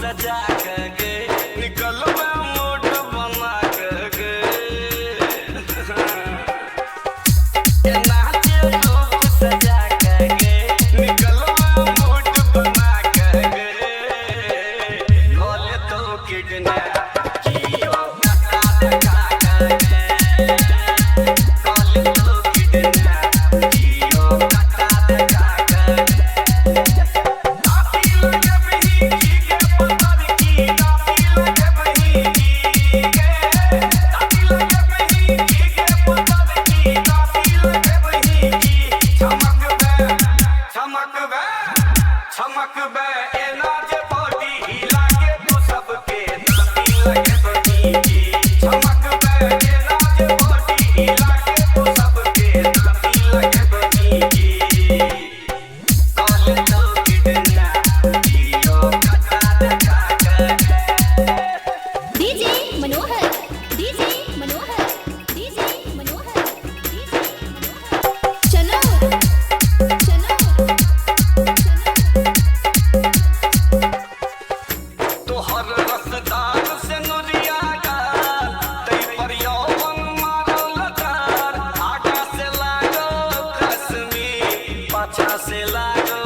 सजा के निकल मूड बना के नाचे रूप सजा के निकल मूड बना के बोले तो किडना कियो कटा देखा के बोले तो किडना कियो कटा देखा के चमक बे नाच बॉडी हिला के तू सबके नाची लगे बनी की चमक बे नाच बॉडी हिला के तू सबके नाची लगे बनी की कॉल तो किडना कियो कटा देखा के डीजे मनोहर डीजे मनोहर डीजे मनोहर डीजे मनोहर चलो चलो तो हर रसदार से नुरिया गाल तई पर यौवन मारो लकार आगा से लागो कश्मीर पाछा से लागो